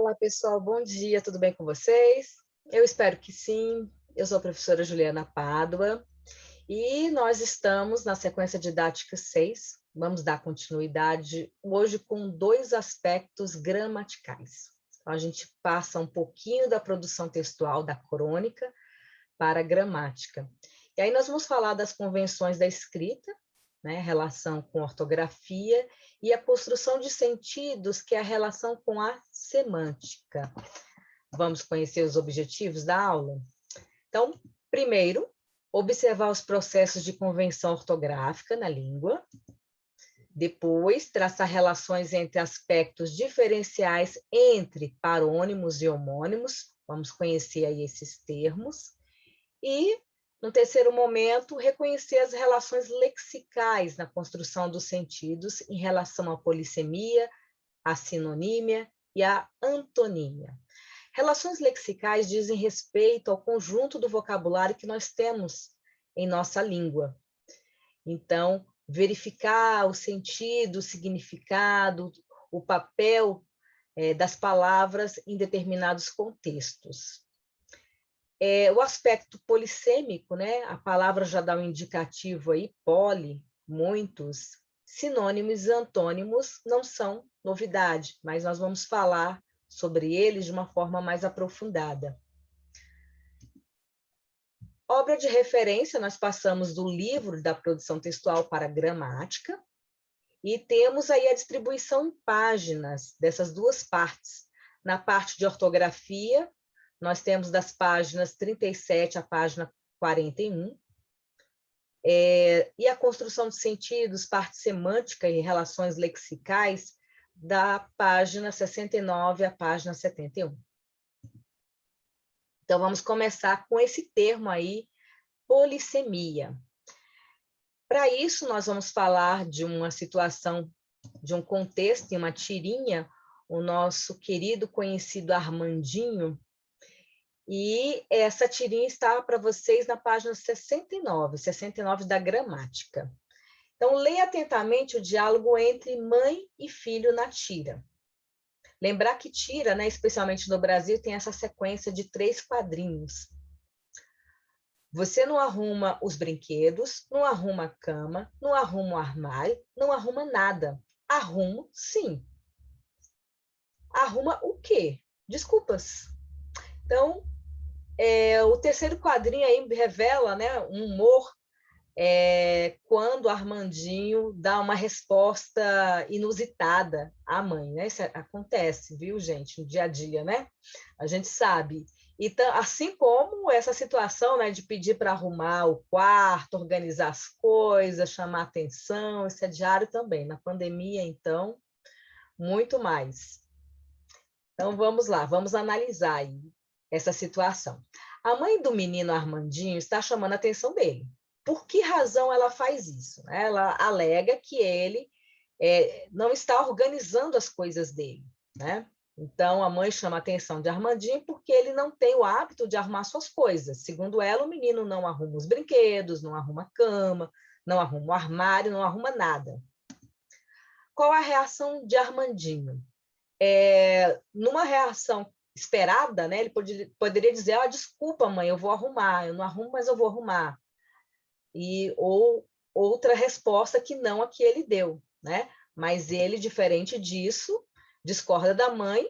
Olá, pessoal, bom dia, tudo bem com vocês? Eu espero que sim. Eu sou a professora Juliana Pádua e nós estamos na sequência didática 6. Vamos dar continuidade hoje com dois aspectos gramaticais. Então, a gente passa um pouquinho da produção textual da crônica para a gramática. E aí nós vamos falar das convenções da escrita, né, relação com ortografia, e a construção de sentidos, que é a relação com a semântica. Vamos conhecer os objetivos da aula? Então, primeiro, observar os processos de convenção ortográfica na língua. Depois, traçar relações entre aspectos diferenciais entre parônimos e homônimos. Vamos conhecer aí esses termos. E, no terceiro momento, reconhecer as relações lexicais na construção dos sentidos em relação à polissemia, à sinonímia e à antonímia. Relações lexicais dizem respeito ao conjunto do vocabulário que nós temos em nossa língua. Então, verificar o sentido, o significado, o papel das palavras em determinados contextos. O aspecto polissêmico, né? A palavra já dá um indicativo aí, poli, muitos. Sinônimos e antônimos não são novidade, mas nós vamos falar sobre eles de uma forma mais aprofundada. Obra de referência, nós passamos do livro da produção textual para a gramática, e temos aí a distribuição em páginas dessas duas partes. Na parte de ortografia, nós temos das páginas 37 à página 41, e a construção de sentidos, parte semântica e relações lexicais, da página 69 à página 71. Então, vamos começar com esse termo aí, polissemia. Para isso, nós vamos falar de uma situação, de um contexto, em uma tirinha, o nosso querido conhecido Armandinho. E essa tirinha está para vocês na página 69 da gramática. Então, leia atentamente o diálogo entre mãe e filho na tira. Lembrar que tira, né, especialmente no Brasil, tem essa sequência de 3 quadrinhos. Você não arruma os brinquedos, não arruma a cama, não arruma o armário, não arruma nada. Arrumo, sim. Arruma o quê? Desculpas. Então, o terceiro quadrinho aí revela, né, um humor quando o Armandinho dá uma resposta inusitada à mãe, né? Isso acontece, viu, gente, no dia a dia, né? A gente sabe. Então, assim como essa situação, né, de pedir para arrumar o quarto, organizar as coisas, chamar atenção, isso é diário também. Na pandemia, então, muito mais. Então, vamos lá, vamos analisar aí essa situação. A mãe do menino Armandinho está chamando a atenção dele. Por que razão ela faz isso? Ela alega que ele não está organizando as coisas dele, né? Então, a mãe chama a atenção de Armandinho porque ele não tem o hábito de arrumar suas coisas. Segundo ela, o menino não arruma os brinquedos, não arruma a cama, não arruma o armário, não arruma nada. Qual a reação de Armandinho? Numa reação esperada, né, ele poderia dizer, desculpa, mãe, eu vou arrumar, eu não arrumo, mas eu vou arrumar. Ou outra resposta que não a que ele deu, né? Mas ele, diferente disso, discorda da mãe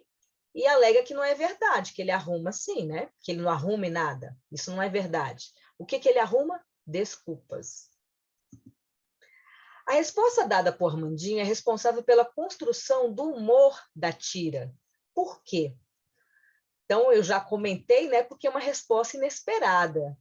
e alega que não é verdade, que ele arruma sim, né? Que ele não arrume nada. Isso não é verdade. O que ele arruma? Desculpas. A resposta dada por Armandinho é responsável pela construção do humor da tira. Por quê? Então, eu já comentei, né? Porque é uma resposta inesperada.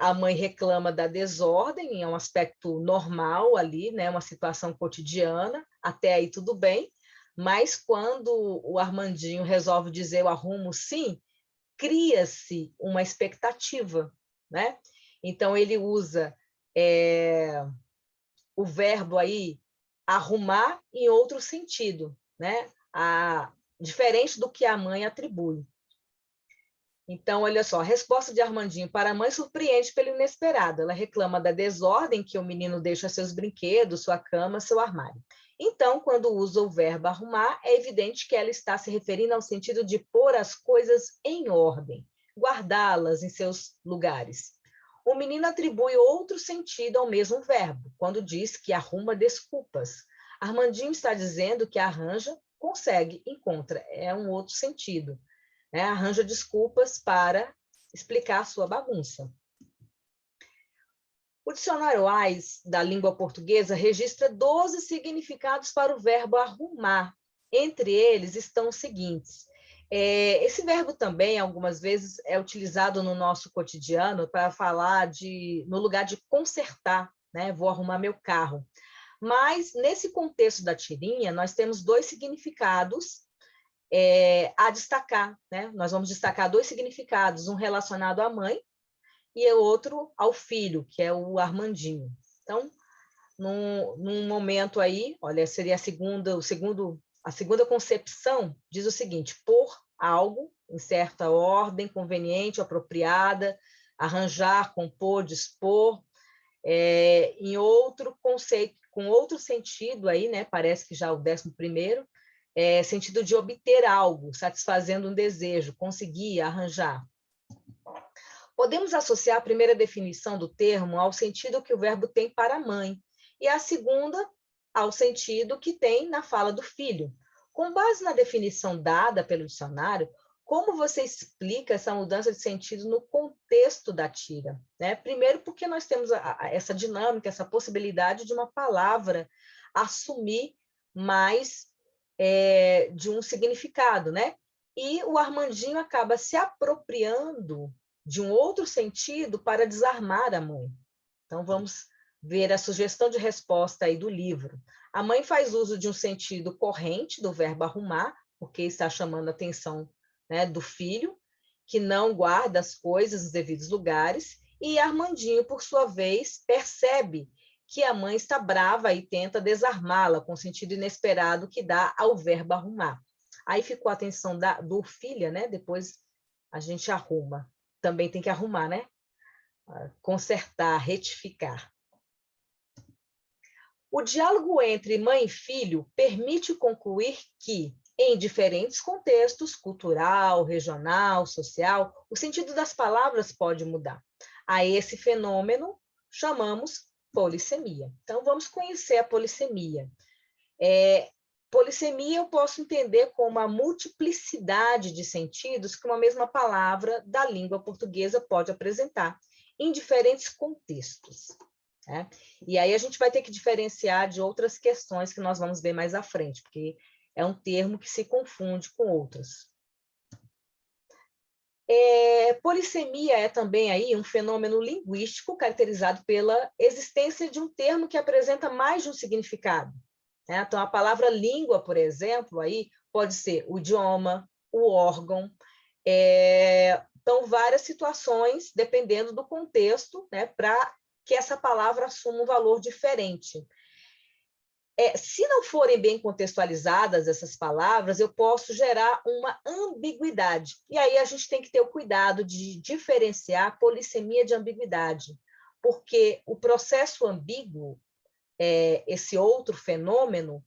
A mãe reclama da desordem, é um aspecto normal ali, né? Uma situação cotidiana, até aí tudo bem, mas quando o Armandinho resolve dizer eu arrumo sim, cria-se uma expectativa, né? Então, ele usa o verbo aí, arrumar, em outro sentido, né? Diferente do que a mãe atribui. Então, olha só, a resposta de Armandinho para a mãe surpreende pelo inesperado. Ela reclama da desordem que o menino deixa seus brinquedos, sua cama, seu armário. Então, quando usa o verbo arrumar, é evidente que ela está se referindo ao sentido de pôr as coisas em ordem, guardá-las em seus lugares. O menino atribui outro sentido ao mesmo verbo, quando diz que arruma desculpas. Armandinho está dizendo que arranja, consegue, encontra. É um outro sentido, né? Arranja desculpas para explicar a sua bagunça. O dicionário AIS da língua portuguesa registra 12 significados para o verbo arrumar. Entre eles estão os seguintes. Esse verbo também, algumas vezes, é utilizado no nosso cotidiano para falar no lugar de consertar, né? Vou arrumar meu carro. Mas, nesse contexto da tirinha, nós temos 2 significados a destacar, né? Nós vamos destacar 2 significados, um relacionado à mãe e o outro ao filho, que é o Armandinho. Então, num momento aí, olha, seria a segunda concepção, diz o seguinte: pôr algo em certa ordem, conveniente, apropriada, arranjar, compor, dispor, em outro conceito, com outro sentido aí, né? Parece que já o 11º, sentido de obter algo, satisfazendo um desejo, conseguir, arranjar. Podemos associar a primeira definição do termo ao sentido que o verbo tem para a mãe, e a segunda ao sentido que tem na fala do filho. Com base na definição dada pelo dicionário, como você explica essa mudança de sentido no contexto da tira, né? Primeiro, porque nós temos essa dinâmica, essa possibilidade de uma palavra assumir mais de um significado, né? E o Armandinho acaba se apropriando de um outro sentido para desarmar a mãe. Então, vamos ver a sugestão de resposta aí do livro. A mãe faz uso de um sentido corrente do verbo arrumar, porque está chamando a atenção, né, do filho, que não guarda as coisas nos devidos lugares, e Armandinho, por sua vez, percebe que a mãe está brava e tenta desarmá-la com o sentido inesperado que dá ao verbo arrumar. Aí ficou a atenção do filho, né? Depois a gente arruma. Também tem que arrumar, né? Consertar, retificar. O diálogo entre mãe e filho permite concluir que, em diferentes contextos, cultural, regional, social, o sentido das palavras pode mudar. A esse fenômeno chamamos polissemia. Então, vamos conhecer a polissemia. Polissemia eu posso entender como a multiplicidade de sentidos que uma mesma palavra da língua portuguesa pode apresentar, em diferentes contextos. Né? E aí a gente vai ter que diferenciar de outras questões que nós vamos ver mais à frente, porque é um termo que se confunde com outros. Polissemia é também aí um fenômeno linguístico caracterizado pela existência de um termo que apresenta mais de um significado. Então, a palavra língua, por exemplo, aí pode ser o idioma, o órgão. Então, várias situações, dependendo do contexto, né, para que essa palavra assuma um valor diferente. Se não forem bem contextualizadas essas palavras, eu posso gerar uma ambiguidade. E aí a gente tem que ter o cuidado de diferenciar polissemia de ambiguidade, porque o processo ambíguo, esse outro fenômeno,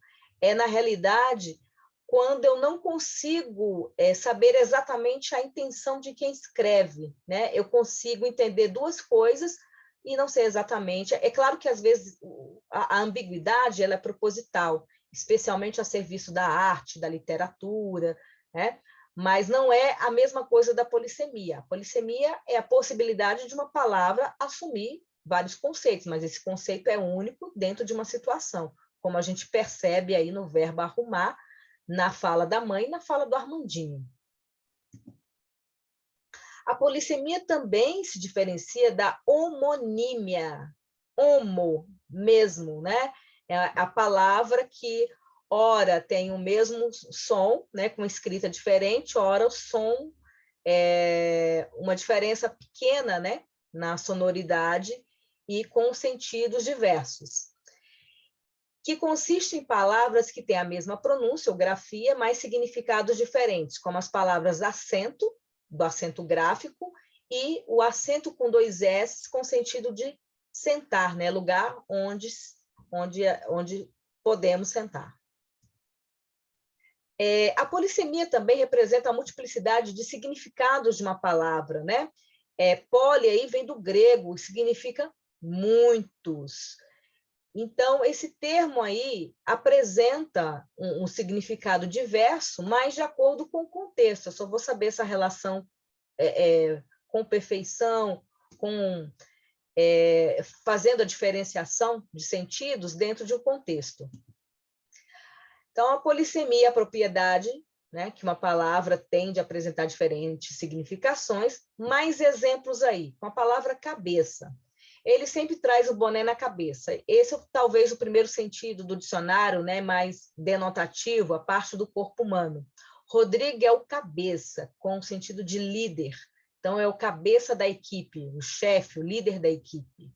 na realidade, quando eu não consigo saber exatamente a intenção de quem escreve, né? Eu consigo entender 2 coisas e não sei exatamente. É claro que, às vezes, a ambiguidade ela é proposital, especialmente a serviço da arte, da literatura, né? Mas não é a mesma coisa da polissemia. A polissemia é a possibilidade de uma palavra assumir vários conceitos, mas esse conceito é único dentro de uma situação, como a gente percebe aí no verbo arrumar, na fala da mãe e na fala do Armandinho. A polissemia também se diferencia da homonímia. Homo, mesmo, né? É a palavra que, ora, tem o mesmo som, né, com escrita diferente, ora, o som uma diferença pequena, né, na sonoridade e com sentidos diversos, que consiste em palavras que têm a mesma pronúncia ou grafia, mas significados diferentes, como as palavras acento, do acento gráfico, e o acento com 2 S, com sentido de sentar, né? Lugar onde podemos sentar. A polissemia também representa a multiplicidade de significados de uma palavra, né? Poli aí vem do grego, significa muitos. Então, esse termo aí apresenta um significado diverso, mas de acordo com o contexto. Eu só vou saber essa relação com perfeição, fazendo a diferenciação de sentidos dentro de um contexto. Então, a polissemia é a propriedade, né, que uma palavra tende a apresentar diferentes significações. Mais exemplos aí, com a palavra cabeça. Ele sempre traz o boné na cabeça. Esse é talvez o primeiro sentido do dicionário, né, mais denotativo, a parte do corpo humano. Rodrigo é o cabeça, com o sentido de líder. Então, é o cabeça da equipe, o chefe, o líder da equipe.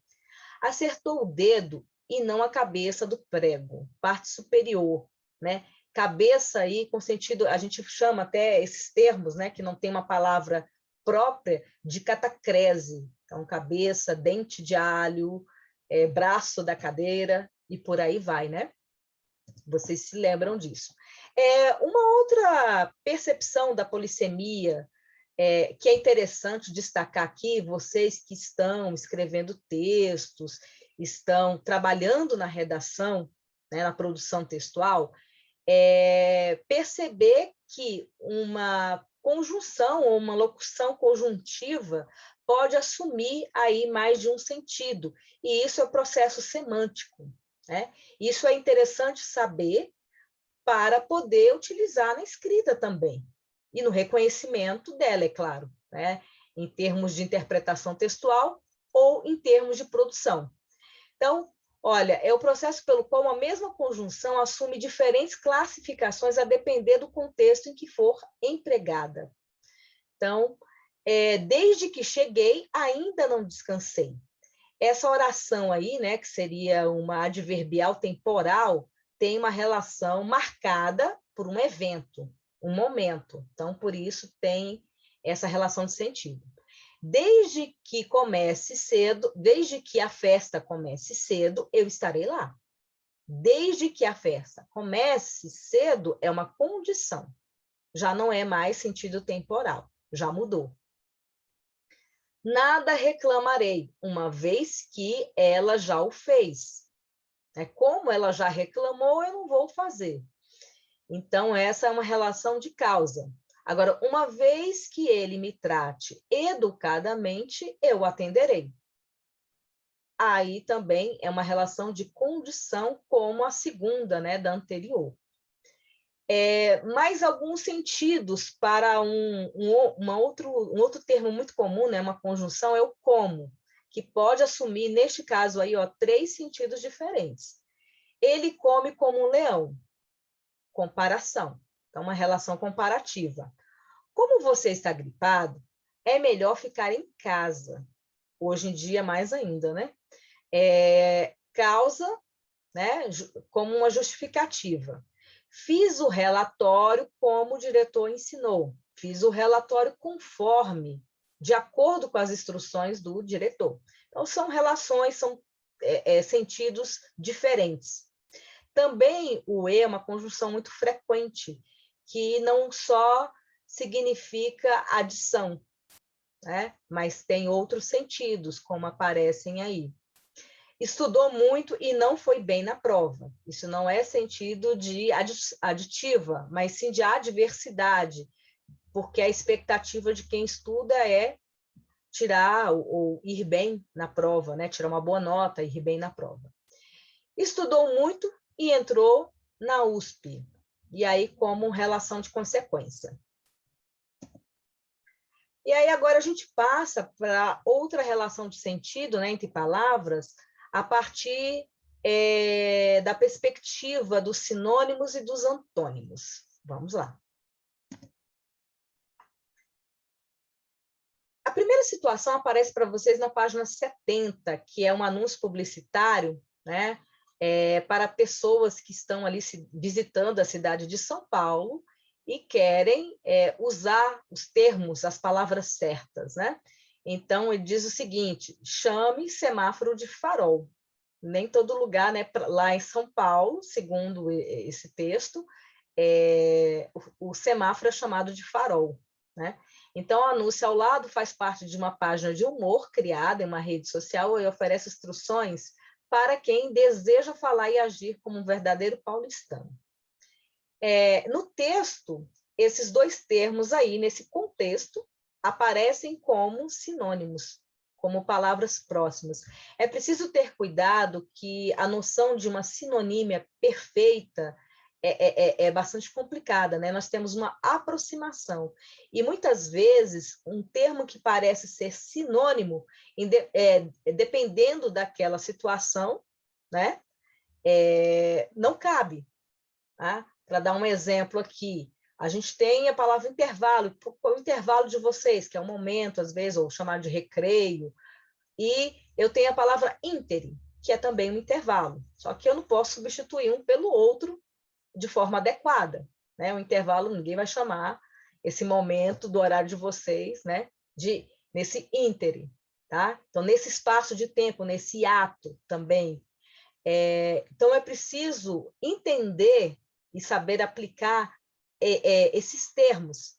Acertou o dedo e não a cabeça do prego, parte superior, né? Cabeça aí com sentido, a gente chama até esses termos, né, que não tem uma palavra própria, de catacrese. Então, cabeça, dente de alho, braço da cadeira e por aí vai, né? Vocês se lembram disso. Uma outra percepção da polissemia que é interessante destacar aqui, vocês que estão escrevendo textos, estão trabalhando na redação, né, na produção textual, perceber que uma conjunção ou uma locução conjuntiva pode assumir aí mais de um sentido, e isso é o processo semântico, né? Isso é interessante saber para poder utilizar na escrita também, e no reconhecimento dela, é claro, né? Em termos de interpretação textual ou em termos de produção. Então, olha, é o processo pelo qual a mesma conjunção assume diferentes classificações a depender do contexto em que for empregada. Então, desde que cheguei, ainda não descansei. Essa oração aí, né, que seria uma adverbial temporal, tem uma relação marcada por um evento, um momento. Então, por isso, tem essa relação de sentido. Desde que comece cedo, desde que a festa comece cedo, eu estarei lá. Desde que a festa comece cedo é uma condição. Já não é mais sentido temporal, já mudou. Nada reclamarei, uma vez que ela já o fez. Como ela já reclamou, eu não vou fazer. Então, essa é uma relação de causa. Agora, uma vez que ele me trate educadamente, eu atenderei. Aí também é uma relação de condição, como a segunda, né, da anterior. Mais alguns sentidos para um outro termo muito comum, né, uma conjunção, é o como, que pode assumir, neste caso aí, 3 sentidos diferentes. Ele come como um leão. Comparação. Então, uma relação comparativa. Como você está gripado, é melhor ficar em casa. Hoje em dia, mais ainda, né? Causa, né, como uma justificativa. Fiz o relatório como o diretor ensinou. Fiz o relatório conforme, de acordo com as instruções do diretor. Então, são relações, são sentidos diferentes. Também o E é uma conjunção muito frequente, que não só significa adição, né? Mas tem outros sentidos, como aparecem aí. Estudou muito e não foi bem na prova. Isso não é sentido de aditiva, mas sim de adversidade, porque a expectativa de quem estuda é tirar ou ir bem na prova, né? Tirar uma boa nota, ir bem na prova. Estudou muito e entrou na USP, e aí como relação de consequência. E aí agora a gente passa para outra relação de sentido, né, entre palavras, a partir da perspectiva dos sinônimos e dos antônimos. Vamos lá. A primeira situação aparece para vocês na página 70, que é um anúncio publicitário, né, para pessoas que estão ali visitando a cidade de São Paulo e querem usar os termos, as palavras certas, né? Então, ele diz o seguinte: chame semáforo de farol. nem todo lugar, né? Lá em São Paulo, segundo esse texto, o semáforo é chamado de farol, né? Então, o anúncio ao lado faz parte de uma página de humor criada em uma rede social e oferece instruções para quem deseja falar e agir como um verdadeiro paulistano. No texto, esses dois termos aí, nesse contexto, aparecem como sinônimos, como palavras próximas. É preciso ter cuidado que a noção de uma sinonímia perfeita é bastante complicada, né? Nós temos uma aproximação. E, muitas vezes, um termo que parece ser sinônimo, dependendo daquela situação, né? Não cabe. Tá? Para dar um exemplo aqui, a gente tem a palavra intervalo, o intervalo de vocês, que é um momento, às vezes, ou chamado de recreio, e eu tenho a palavra íntere, que é também um intervalo, só que eu não posso substituir um pelo outro de forma adequada, né? O intervalo, ninguém vai chamar esse momento do horário de vocês, né? Nesse íntere, tá? Então, nesse espaço de tempo, nesse ato também. Então, é preciso entender e saber aplicar esses termos.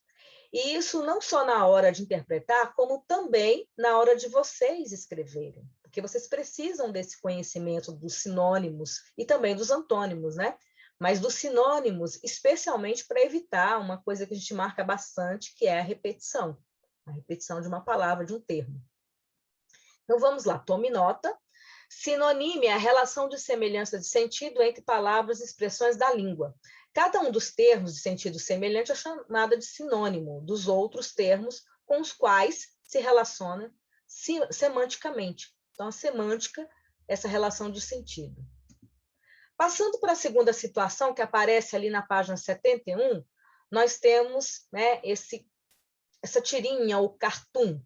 E isso não só na hora de interpretar, como também na hora de vocês escreverem, porque vocês precisam desse conhecimento dos sinônimos e também dos antônimos, né? Mas dos sinônimos, especialmente para evitar uma coisa que a gente marca bastante, que é a repetição de uma palavra, de um termo. Então, vamos lá, tome nota. Sinonímia é a relação de semelhança de sentido entre palavras e expressões da língua. Cada um dos termos de sentido semelhante é chamada de sinônimo dos outros termos com os quais se relaciona semanticamente. Então, a semântica, essa relação de sentido. Passando para a segunda situação, que aparece ali na página 71, nós temos, né, essa tirinha, o cartoon.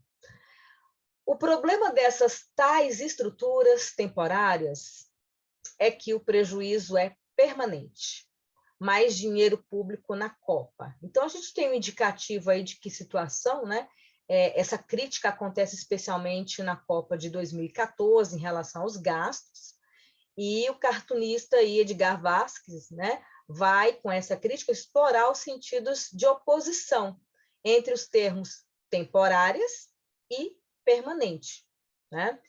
O problema dessas tais estruturas temporárias é que o prejuízo é permanente. Mais dinheiro público na Copa. Então, a gente tem um indicativo aí de que situação, né? Essa crítica acontece especialmente na Copa de 2014, em relação aos gastos, e o cartunista aí, Edgar Vasquez, né, vai, com essa crítica, explorar os sentidos de oposição entre os termos temporárias e permanente, né?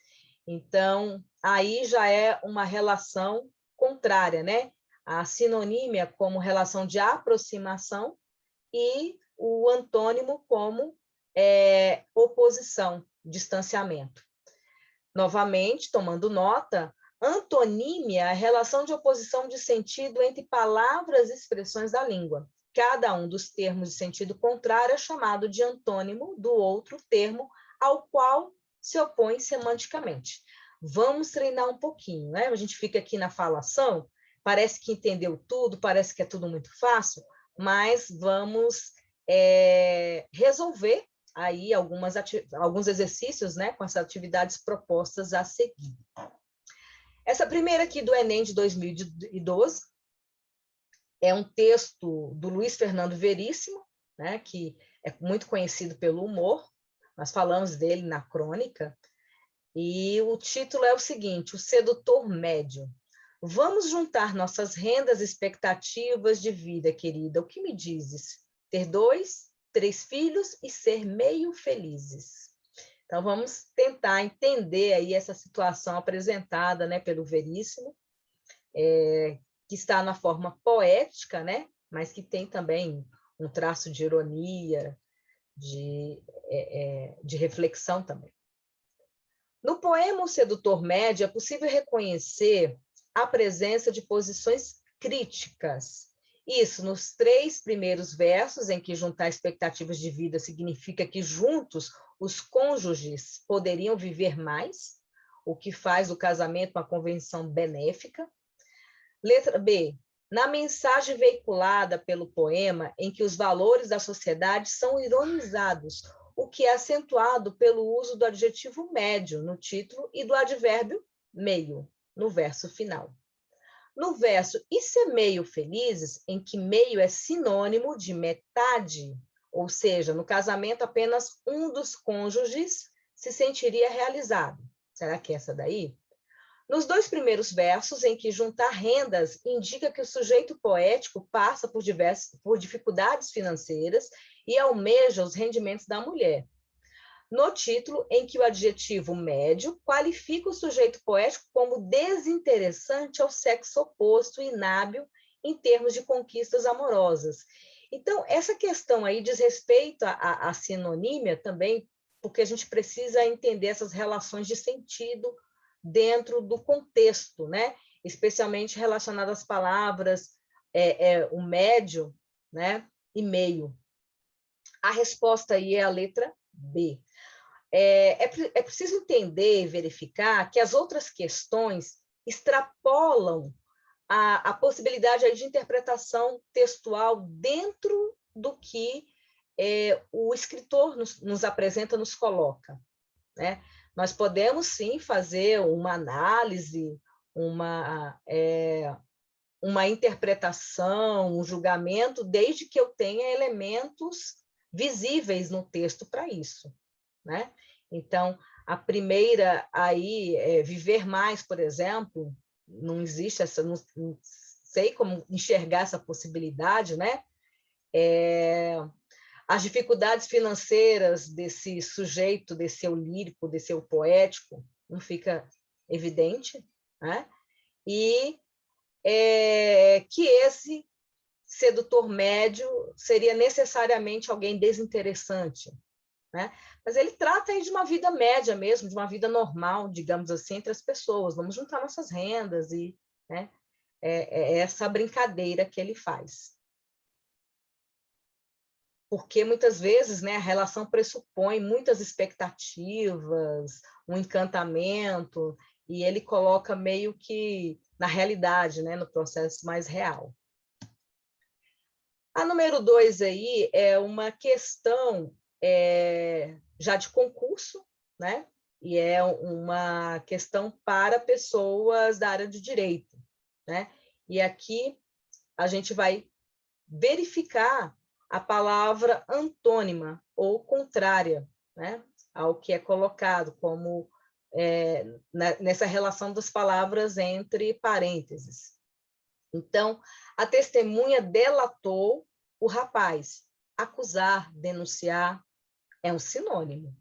Então, aí já é uma relação contrária, né? A sinonímia como relação de aproximação e o antônimo como oposição, distanciamento. Novamente, tomando nota, antonímia é a relação de oposição de sentido entre palavras e expressões da língua. Cada um dos termos de sentido contrário é chamado de antônimo do outro termo ao qual se opõe semanticamente. Vamos treinar um pouquinho, né? A gente fica aqui na falação, parece que entendeu tudo, parece que é tudo muito fácil, mas vamos resolver aí alguns exercícios, né, com essas atividades propostas a seguir. Essa primeira aqui do Enem de 2012 é um texto do Luiz Fernando Veríssimo, né, que é muito conhecido pelo humor, nós falamos dele na crônica, e o título é o seguinte: O Sedutor Médio. Vamos juntar nossas rendas e expectativas de vida, querida. O que me dizes? Ter 2, 3 filhos e ser meio felizes. Então, vamos tentar entender aí essa situação apresentada, né, pelo Veríssimo, que está na forma poética, né, mas que tem também um traço de ironia, de reflexão também. No poema O Sedutor Médio, é possível reconhecer a presença de posições críticas. Isso nos 3 primeiros versos, em que juntar expectativas de vida significa que juntos os cônjuges poderiam viver mais, o que faz o casamento uma convenção benéfica. Letra B. Na mensagem veiculada pelo poema, em que os valores da sociedade são ironizados, o que é acentuado pelo uso do adjetivo médio no título e do advérbio meio, no verso final. No verso "E ser meio felizes", em que meio é sinônimo de metade, ou seja, no casamento apenas um dos cônjuges se sentiria realizado. Será que é essa daí? Nos 2 primeiros versos, em que juntar rendas indica que o sujeito poético passa por dificuldades financeiras e almeja os rendimentos da mulher. No título, em que o adjetivo médio qualifica o sujeito poético como desinteressante ao sexo oposto e inábil em termos de conquistas amorosas. Então, essa questão aí diz respeito à sinonímia também, porque a gente precisa entender essas relações de sentido dentro do contexto, né? Especialmente relacionadas às palavras o médio, né? E meio. A resposta aí é a letra B. É preciso entender e verificar que as outras questões extrapolam a possibilidade aí de interpretação textual dentro do que o escritor nos apresenta, nos coloca, né? Nós podemos, sim, fazer uma análise, uma interpretação, um julgamento, desde que eu tenha elementos visíveis no texto para isso, né? Então, a primeira aí, viver mais, por exemplo, não existe essa, não sei como enxergar essa possibilidade, né? As dificuldades financeiras desse sujeito, desse eu lírico, desse eu poético, não fica evidente, né? E que esse sedutor médio seria necessariamente alguém desinteressante, né? Mas ele trata aí de uma vida média mesmo, de uma vida normal, digamos assim, entre as pessoas. Vamos juntar nossas rendas e, né? É essa brincadeira que ele faz. Porque muitas vezes, né, a relação pressupõe muitas expectativas, um encantamento, e ele coloca meio que na realidade, né, no processo mais real. A número 2 aí é uma questão já de concurso, né? E é uma questão para pessoas da área de direito, né? E aqui a gente vai verificar a palavra antônima ou contrária, né? Ao que é colocado como nessa relação das palavras entre parênteses. Então, a testemunha delatou o rapaz. Acusar, denunciar, é um sinônimo.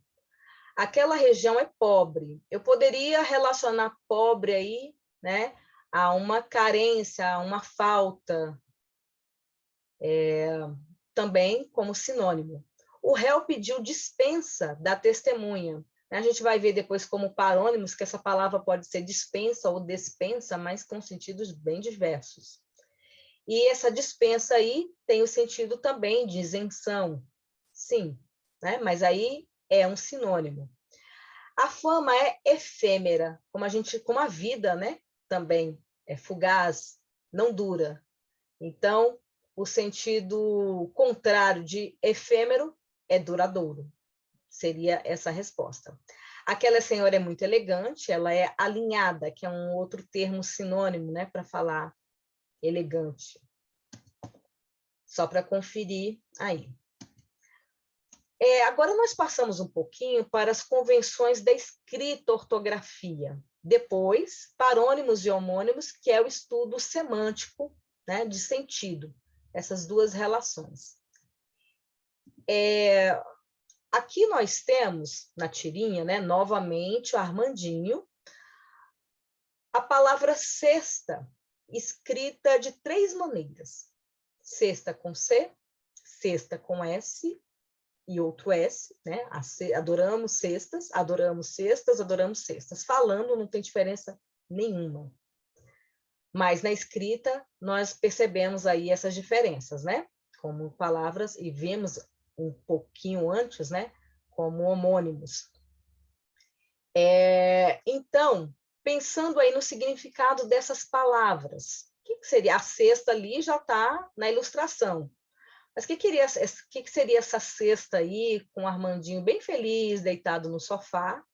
Aquela região é pobre. Eu poderia relacionar pobre aí, né, a uma carência, a uma falta, também como sinônimo. O réu pediu dispensa da testemunha. A gente vai ver depois como parônimos que essa palavra pode ser dispensa ou despensa, mas com sentidos bem diversos. E essa dispensa aí tem o sentido também de isenção, sim, né? Mas aí é um sinônimo. A fama é efêmera, como a vida, né? Também é fugaz, não dura. Então, o sentido contrário de efêmero é duradouro. Seria essa a resposta. Aquela senhora é muito elegante, ela é alinhada, que é um outro termo sinônimo, né, para falar elegante. Só para conferir aí. Agora nós passamos um pouquinho para as convenções da escrita ortografia. Depois, parônimos e homônimos, que é o estudo semântico, né, de sentido, essas duas relações. Aqui nós temos, na tirinha, né, novamente, o Armandinho, a palavra cesta, escrita de 3 maneiras. Cesta com C, cesta com S e outro S, né? Adoramos cestas, adoramos cestas, adoramos cestas. Falando não tem diferença nenhuma. Mas na escrita nós percebemos aí essas diferenças, né? Como palavras, e vemos um pouquinho antes, né? Como homônimos. Então, pensando aí no significado dessas palavras, o que seria? A cesta ali já está na ilustração. Mas o que seria essa cesta aí, com o Armandinho bem feliz, deitado no sofá,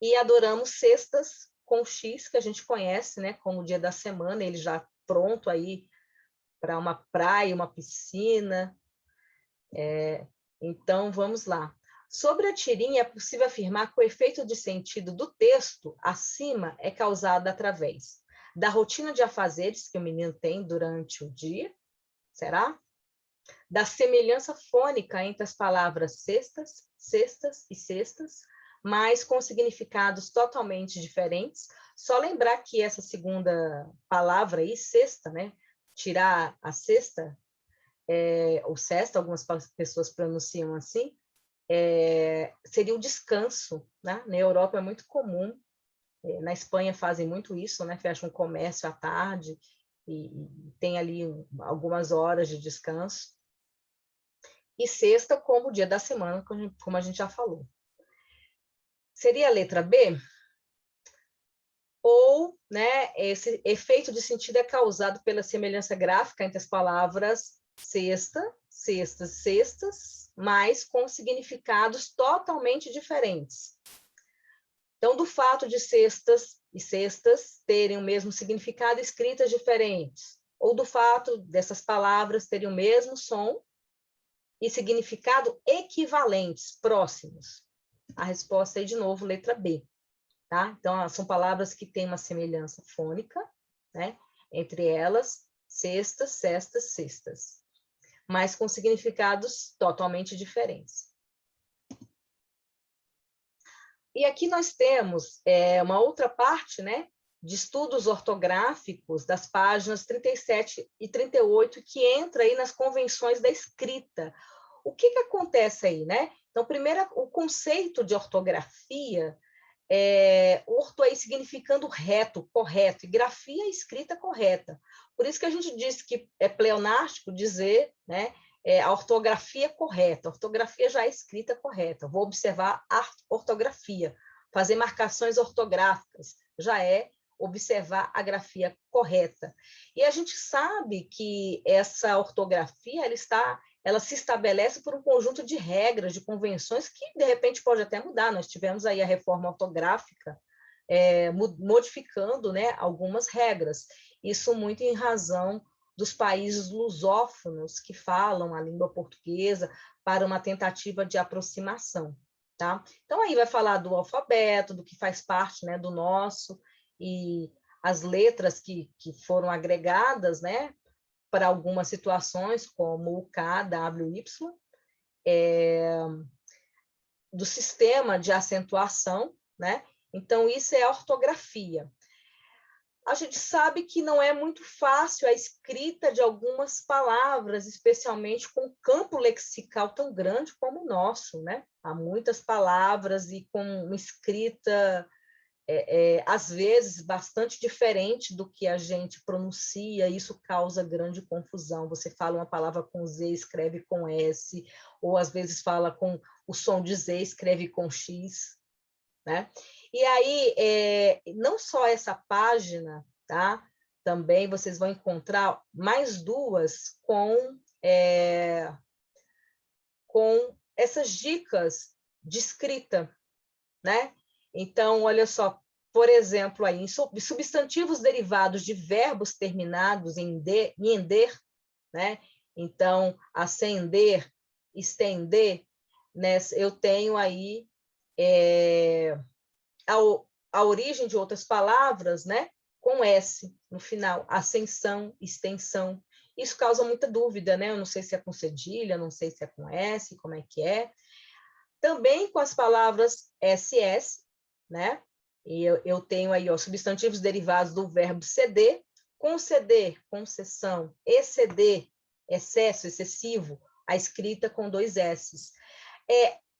e adoramos cestas com X, que a gente conhece, né, como o dia da semana, ele já pronto aí para uma praia, uma piscina. Então, vamos lá. Sobre a tirinha, é possível afirmar que o efeito de sentido do texto acima é causado através da rotina de afazeres que o menino tem durante o dia, será? Da semelhança fônica entre as palavras cestas, cestas e cestas, mas com significados totalmente diferentes. Só lembrar que essa segunda palavra aí, cesta, né? Tirar a cesta, ou cesta, algumas pessoas pronunciam assim, seria o descanso, né? Na Europa é muito comum, na Espanha fazem muito isso, né? Fecham um comércio à tarde e tem ali algumas horas de descanso. E sexta como o dia da semana, como a gente já falou. Seria a letra B? Ou, né, esse efeito de sentido é causado pela semelhança gráfica entre as palavras sexta, cestas, cestas, mas com significados totalmente diferentes. Então, do fato de cestas e cestas terem o mesmo significado, escritas diferentes, ou do fato dessas palavras terem o mesmo som e significado equivalentes, próximos. A resposta é, de novo, letra B. Tá? Então, são palavras que têm uma semelhança fônica, né? Entre elas, cestas, cestas, cestas, mas com significados totalmente diferentes. E aqui nós temos uma outra parte, né, de estudos ortográficos das páginas 37 e 38, que entra aí nas convenções da escrita. O que acontece aí, né? Então, primeiro, o conceito de ortografia, orto aí significando reto, correto, e grafia é escrita correta. Por isso que a gente diz que é pleonástico dizer, né, a ortografia correta. A ortografia já é escrita correta. Vou observar a ortografia. Fazer marcações ortográficas já é observar a grafia correta. E a gente sabe que essa ortografia ela se estabelece por um conjunto de regras, de convenções que, de repente, pode até mudar. Nós tivemos aí a reforma ortográfica modificando, né, algumas regras. Isso muito em razão dos países lusófonos que falam a língua portuguesa para uma tentativa de aproximação. Tá? Então, aí vai falar do alfabeto, do que faz parte, né, do nosso, e as letras que foram agregadas, né, para algumas situações, como o K, W, Y, do sistema de acentuação, né? Então, isso é a ortografia. A gente sabe que não é muito fácil a escrita de algumas palavras, especialmente com um campo lexical tão grande como o nosso, né? Há muitas palavras e com uma escrita, às vezes, bastante diferente do que a gente pronuncia, e isso causa grande confusão. Você fala uma palavra com Z, escreve com S, ou às vezes fala com o som de Z, escreve com X, né? E aí, não só essa página, tá? Também vocês vão encontrar mais duas com essas dicas de escrita, né? Então, olha só, por exemplo, aí, em substantivos derivados de verbos terminados em ender, né? Então, acender, estender, né? Eu tenho aí a origem de outras palavras, né? Com S no final, ascensão, extensão. Isso causa muita dúvida, né? Eu não sei se é com cedilha, não sei se é com S, como é que é. Também com as palavras SS, né? E eu tenho aí, ó, substantivos derivados do verbo ceder, conceder, concessão, exceder, excesso, excessivo, a escrita com 2 S's.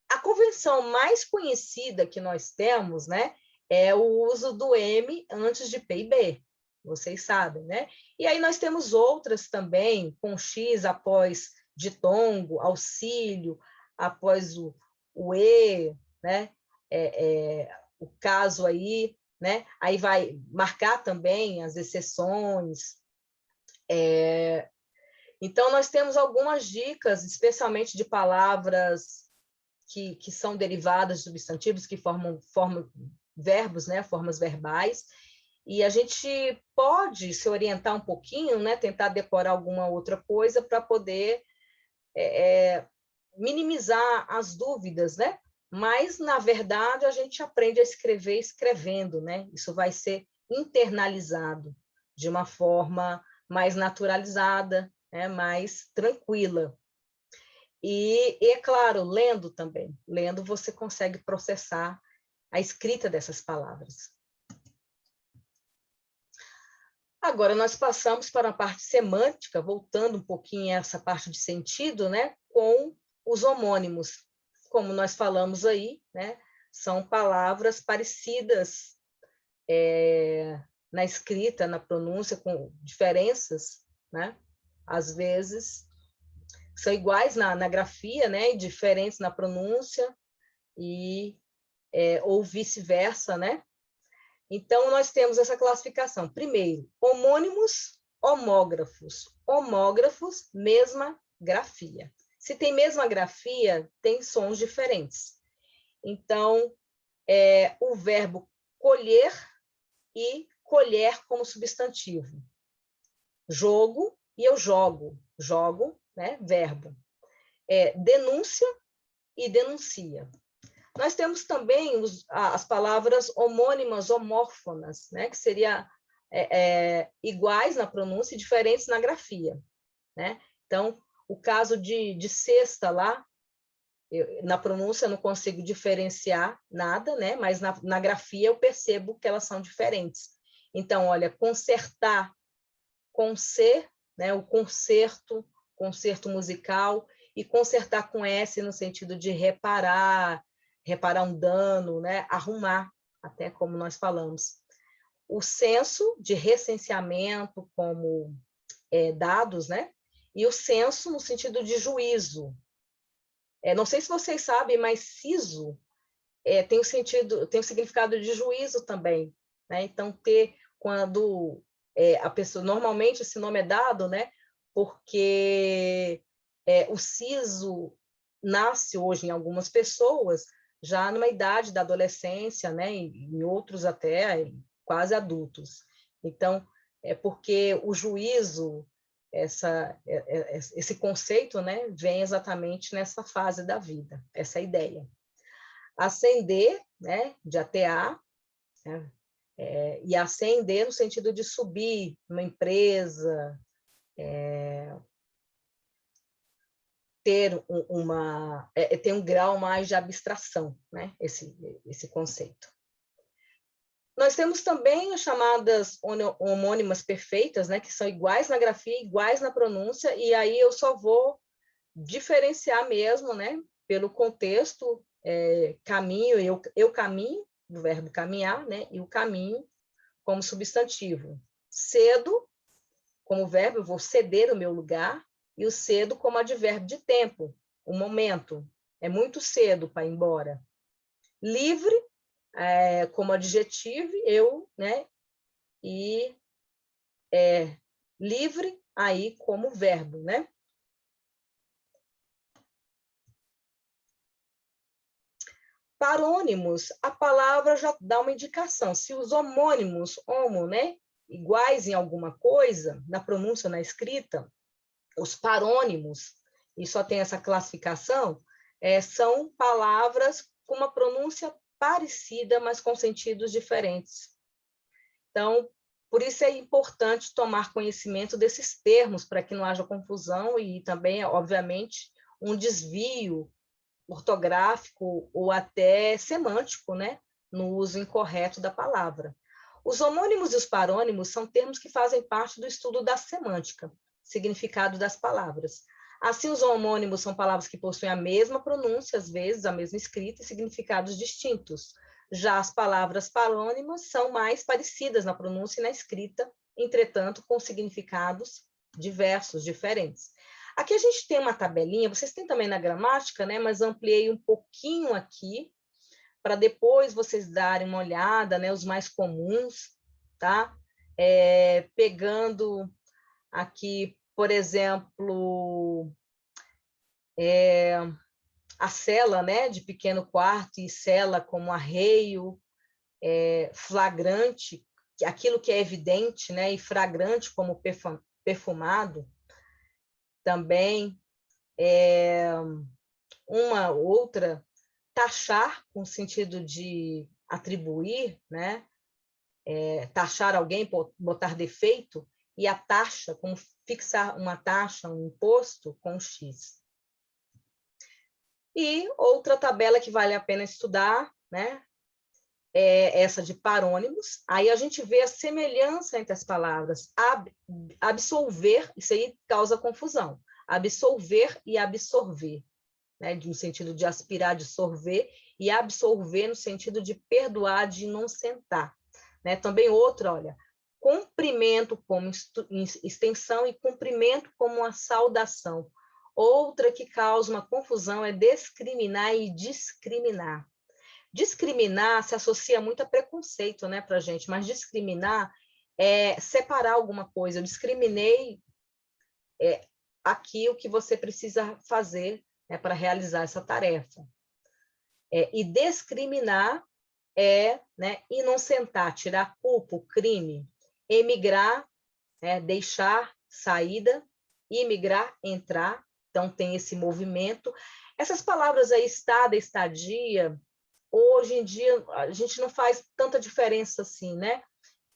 A convenção mais conhecida que nós temos, né, é o uso do M antes de P e B, vocês sabem, né? E aí nós temos outras também, com X após ditongo, auxílio, após o E, né? O caso aí, né? Aí vai marcar também as exceções. Então, nós temos algumas dicas, especialmente de palavras que são derivadas de substantivos, que formam verbos, né? Formas verbais, e a gente pode se orientar um pouquinho, né? Tentar decorar alguma outra coisa para poder minimizar as dúvidas, né? Mas, na verdade, a gente aprende a escrever escrevendo, né? Isso vai ser internalizado de uma forma mais naturalizada, né? Mais tranquila. E, é claro, lendo também. Lendo, você consegue processar a escrita dessas palavras. Agora, nós passamos para a parte semântica, voltando um pouquinho a essa parte de sentido, né? Com os homônimos. Como nós falamos aí, né? São palavras parecidas na escrita, na pronúncia, com diferenças, né? Às vezes são iguais na grafia, né? E diferentes na pronúncia, ou vice-versa, né? Então, nós temos essa classificação. Primeiro, homônimos, homógrafos. Homógrafos, mesma grafia. Se tem mesma grafia, tem sons diferentes. Então, o verbo colher e colher como substantivo. Jogo e eu jogo. Jogo, né? Verbo. Denúncia e denuncia. Nós temos também as palavras homônimas, homófonas, né? Que seria iguais na pronúncia e diferentes na grafia, né? Então, o caso de cesta lá, na pronúncia eu não consigo diferenciar nada, né? Mas na grafia eu percebo que elas são diferentes. Então, olha, concertar com C, né? O concerto, concerto musical, e consertar com S no sentido de reparar um dano, né? Arrumar, até como nós falamos. O censo, de recenseamento, como dados, né? E o censo no sentido de juízo. Não sei se vocês sabem, mas siso tem o significado de juízo também, né? Então, quando a pessoa, normalmente esse nome é dado, né? Porque o siso nasce hoje em algumas pessoas já numa idade da adolescência, né? Em outros até quase adultos. Então, é porque o juízo, esse conceito, né? Vem exatamente nessa fase da vida, essa ideia. Ascender, né? De atear, né? E ascender no sentido de subir numa empresa, ter ter um grau mais de abstração, né? Esse conceito. Nós temos também as chamadas homônimas perfeitas, né? Que são iguais na grafia, iguais na pronúncia, e aí eu só vou diferenciar mesmo, né? Pelo contexto, caminho, eu caminho, do verbo caminhar, né? E o caminho como substantivo. Cedo, como verbo, eu vou ceder o meu lugar, e o cedo como advérbio de tempo, o momento. É muito cedo para ir embora. Livre, como adjetivo, eu, né? E livre, aí como verbo, né? Parônimos, a palavra já dá uma indicação. Se os homônimos, homo, né? Iguais em alguma coisa, na pronúncia, na escrita, os parônimos, e só tem essa classificação, são palavras com uma pronúncia parecida, mas com sentidos diferentes. Então, por isso é importante tomar conhecimento desses termos, para que não haja confusão e também, obviamente, um desvio ortográfico ou até semântico, né, no uso incorreto da palavra. Os homônimos e os parônimos são termos que fazem parte do estudo da semântica, significado das palavras. Assim, os homônimos são palavras que possuem a mesma pronúncia, às vezes a mesma escrita e significados distintos. Já as palavras parônimas são mais parecidas na pronúncia e na escrita, entretanto, com significados diversos, diferentes. Aqui a gente tem uma tabelinha, vocês têm também na gramática, né? Mas ampliei um pouquinho aqui, para depois vocês darem uma olhada, né? Os mais comuns, tá? Pegando aqui, por exemplo, a cela, né? De pequeno quarto e cela como arreio, flagrante, aquilo que é evidente, né? E fragrante como perfumado. Também uma outra, taxar, com o sentido de atribuir, né? Taxar alguém, botar defeito, e a taxa, como fixar uma taxa, um imposto com X. E outra tabela que vale a pena estudar, né? É essa de parônimos. Aí a gente vê a semelhança entre as palavras absolver, isso aí causa confusão. Absolver e absorver, né? No sentido de aspirar, de sorver, e absorver no sentido de perdoar, de inocentar. Né? Também outra, olha, cumprimento como extensão e cumprimento como uma saudação. Outra que causa uma confusão é discriminar e discriminar. Discriminar se associa muito a preconceito, né, para a gente, mas discriminar é separar alguma coisa. Eu discriminei aqui o que você precisa fazer, né, para realizar essa tarefa. E discriminar é, né, inocentar, tirar a culpa, o crime. Emigrar, né, deixar, saída. Imigrar, entrar. Então, tem esse movimento. Essas palavras aí, estada, estadia, hoje em dia, a gente não faz tanta diferença assim, né?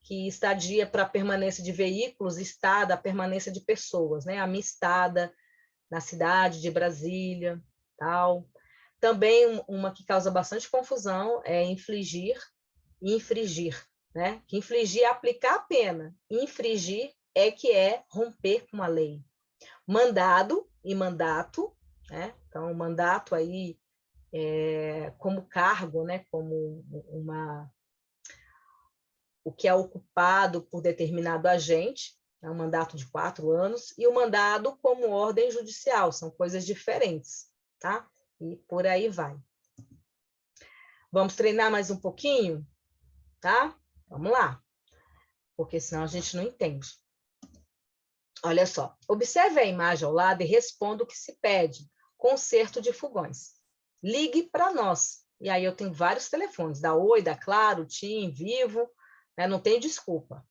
Que estadia para permanência de veículos, estada, a permanência de pessoas, né? A minha estada na cidade de Brasília, tal. Também uma que causa bastante confusão é infligir e infringir, né? Que infligir é aplicar a pena, infringir é romper com a lei. Mandado e mandato, né? Então, mandato aí como cargo, né? Como o que é ocupado por determinado agente, é um mandato de 4 anos, e o mandado como ordem judicial, são coisas diferentes, tá? E por aí vai. Vamos treinar mais um pouquinho, tá? Vamos lá, porque senão a gente não entende. Olha só, observe a imagem ao lado e responda o que se pede. Conserto de fogões. Ligue para nós. E aí eu tenho vários telefones, da Oi, da Claro, TIM, Vivo, né? Não tem desculpa.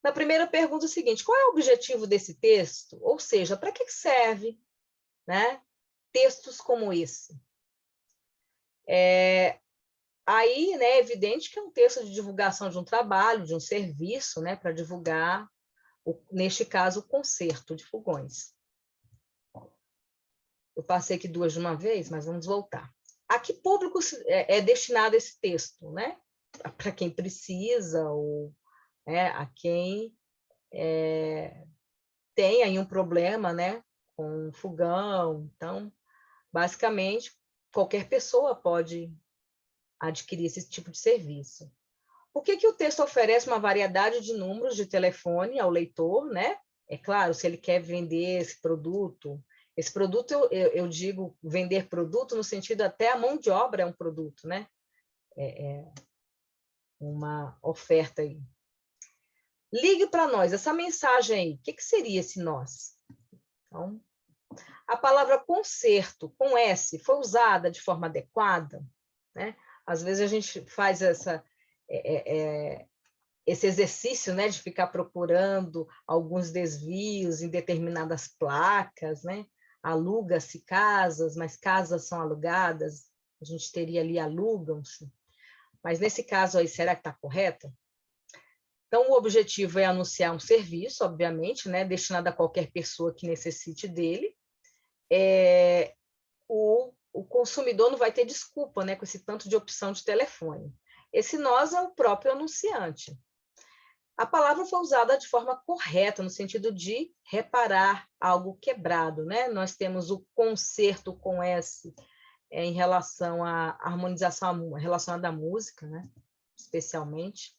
Na primeira pergunta é o seguinte, qual é o objetivo desse texto? Ou seja, para que serve, né, textos como esse? Aí, né, é evidente que é um texto de divulgação de um trabalho, de um serviço, né, para divulgar, neste caso, o conserto de fogões. Eu passei aqui 2 de uma vez, mas vamos voltar. A que público é destinado esse texto, né? Para quem precisa, ou a quem tem aí um problema, né, com fogão. Então, basicamente, qualquer pessoa pode adquirir esse tipo de serviço. Por que o texto oferece uma variedade de números de telefone ao leitor, né? É claro, se ele quer vender esse produto eu digo vender produto no sentido até a mão de obra é um produto, né? É uma oferta aí. Ligue para nós, essa mensagem aí, o que seria esse nós? Então, a palavra conserto, com S, foi usada de forma adequada, né? Às vezes a gente faz esse exercício, né, de ficar procurando alguns desvios em determinadas placas, né? Aluga-se casas, mas casas são alugadas, a gente teria ali alugam-se. Mas nesse caso aí, será que está correto? Então, o objetivo é anunciar um serviço, obviamente, né, destinado a qualquer pessoa que necessite dele. O consumidor não vai ter desculpa, né, com esse tanto de opção de telefone. Esse nós é o próprio anunciante. A palavra foi usada de forma correta, no sentido de reparar algo quebrado, né? Nós temos o conserto com S em relação à harmonização relacionada à música, né? Especialmente.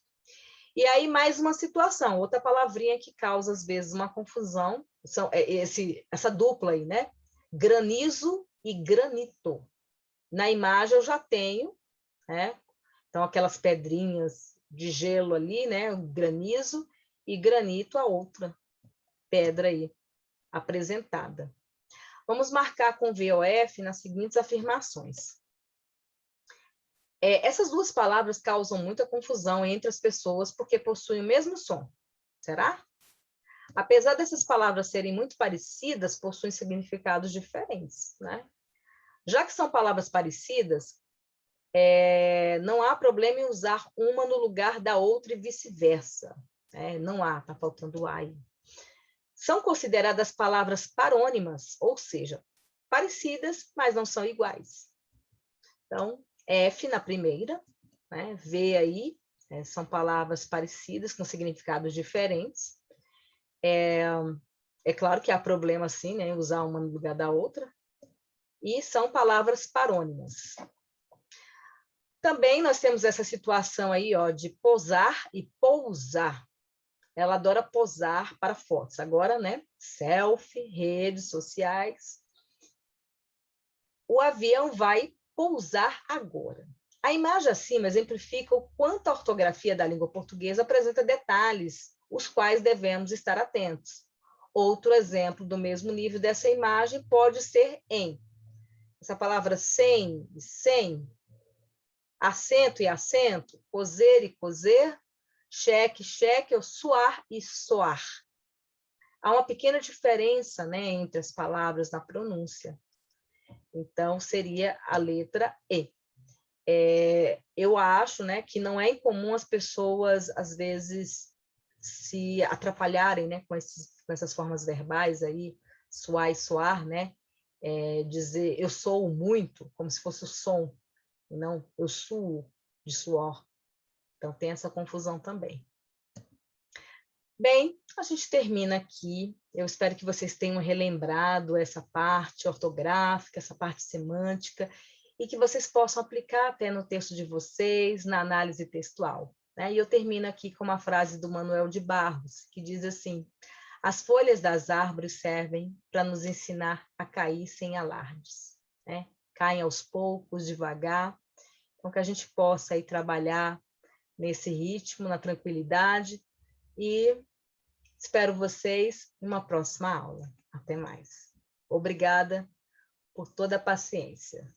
E aí, mais uma situação, outra palavrinha que causa, às vezes, uma confusão, essa dupla aí, né? Granizo e granito. Na imagem eu já tenho, né? Então, aquelas pedrinhas de gelo ali, né? O granizo, e granito, a outra pedra aí apresentada. Vamos marcar com VOF nas seguintes afirmações. Essas duas palavras causam muita confusão entre as pessoas porque possuem o mesmo som. Será? Apesar dessas palavras serem muito parecidas, possuem significados diferentes, né? Já que são palavras parecidas, não há problema em usar uma no lugar da outra e vice-versa. Não há, está faltando o aí. São consideradas palavras parônimas, ou seja, parecidas, mas não são iguais. Então, F na primeira, né? V aí, são palavras parecidas com significados diferentes. É claro que há problema, sim, né, em usar uma no lugar da outra. E são palavras parônimas. Também nós temos essa situação aí, ó, de posar e pousar. Ela adora posar para fotos. Agora, né, selfie, redes sociais. O avião vai pousar agora. A imagem acima exemplifica o quanto a ortografia da língua portuguesa apresenta detalhes, os quais devemos estar atentos. Outro exemplo do mesmo nível dessa imagem pode ser em. Essa palavra sem e sem, acento e acento, cozer e cozer, cheque, cheque, ou suar e soar. Há uma pequena diferença, né, entre as palavras na pronúncia. Então, seria a letra E. Eu acho, né, que não é incomum as pessoas, às vezes, se atrapalharem, né, com essas formas verbais aí, suar e soar, né? Dizer eu sou muito, como se fosse o som, e não eu suo de suor. Então, tem essa confusão também. Bem, a gente termina aqui. Eu espero que vocês tenham relembrado essa parte ortográfica, essa parte semântica, e que vocês possam aplicar até no texto de vocês, na análise textual. Né? E eu termino aqui com uma frase do Manuel de Barros, que diz assim: as folhas das árvores servem para nos ensinar a cair sem alardes. Né? Caem aos poucos, devagar, então que a gente possa aí trabalhar nesse ritmo, na tranquilidade, e espero vocês em uma próxima aula. Até mais. Obrigada por toda a paciência.